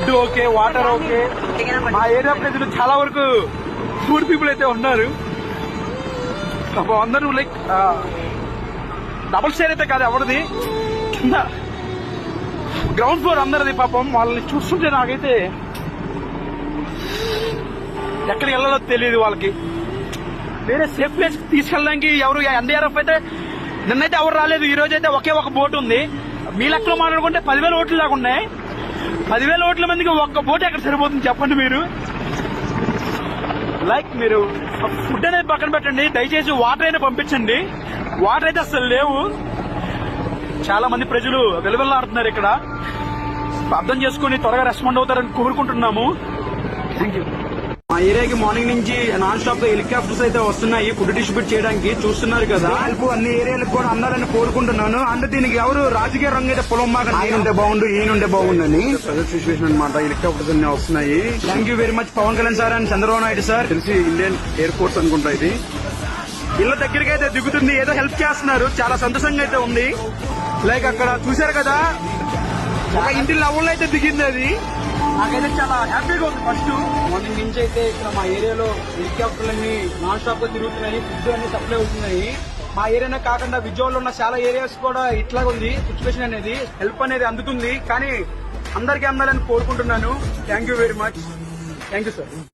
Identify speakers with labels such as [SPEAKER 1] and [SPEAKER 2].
[SPEAKER 1] Food okay, water okay. మా area ప్రజలు చాలా వరకు ఫుడ్ పీపుల్ అయితే ఉన్నారు. అందరూ లైక్ డబుల్ స్టేర్ అయితే కాదు ఎవరిది, కింద గ్రౌండ్ ఫ్లోర్ అందరిది. పాపం వాళ్ళని చూస్తుంటే నాకైతే ఎక్కడికి వెళ్ళాలో తెలియదు. వాళ్ళకి వేరే సేఫ్ ప్లేస్ తీసుకెళ్ళడానికి ఎవరు ఎన్డీఆర్ఎఫ్ అయితే నిన్నైతే ఎవరు రాలేదు. ఈ రోజు అయితే ఒకే ఒక బోట్ ఉంది. మీ లెక్కలో మాట్లాడుకుంటే 10,000 ఓట్లు దాకా ఉన్నాయి. 10,000 ఓట్ల మందికి ఒక్క బోట్ ఎక్కడ సరిపోతుంది చెప్పండి మీరు. లైక్ మీరు ఫుడ్ అనేది పక్కన పెట్టండి, దయచేసి వాటర్ అయినా పంపించండి. వాటర్ అయితే అసలు లేవు. చాలా మంది ప్రజలు వెలువెల్లాడుతున్నారు ఇక్కడ. అర్థం చేసుకుని త్వరగా రెస్పాండ్ అవుతారని కోరుకుంటున్నాము. Thank you. మా ఏరియాకి మార్నింగ్ నుంచి నాన్ స్టాప్ గా హెలికాప్టర్స్ అయితే వస్తున్నాయి ఫుడ్ డిస్ట్రిబ్యూట్ చేయడానికి. చూస్తున్నారు కదా, హెల్ప్ అన్ని ఏరియాలకు కూడా అందాలని కోరుకుంటున్నాను. అంటే దీనికి ఎవరు రాజకీయ రంగు అయితే పొలం మాకు ఆయన ఉంటే బాగుండు, ఈయన ఉంటే బాగుండని ప్రజెంట్ సిచ్యువేషన్ అనమాట. హెలికాప్టర్స్ అన్ని వస్తున్నాయి. Thank you very much Pavan Kalyan sir and Chandrababu Naidu sir. తెలిసి ఇండియన్ ఎయిర్ ఫోర్స్ అనుకుంటా. ఇది ఇళ్ల దగ్గరికి అయితే దిగుతుంది, ఏదో హెల్ప్ చేస్తున్నారు. చాలా సంతోషంగా అయితే ఉంది. లైక్ అక్కడ చూశారు కదా, ఒక ఇంటి లెవెల్ అయితే దిగింది. అది నాకైతే చాలా హ్యాపీగా ఉంది. ఫస్ట్ మార్నింగ్ నుంచి అయితే ఇక్కడ మా ఏరియాలో హెలికాప్టర్లన్నీ నాన్ స్టాప్ గా తిరుగుతున్నాయి. ఫుడ్ అన్ని సప్లై అవుతున్నాయి. మా ఏరియానే కాకుండా విజయవాడలో ఉన్న చాలా ఏరియాస్ కూడా ఇట్లా ఉంది సిచ్యువేషన్ అనేది. హెల్ప్ అనేది అందుతుంది, కానీ అందరికీ అందాలని కోరుకుంటున్నాను. Thank you very much. Thank you sir.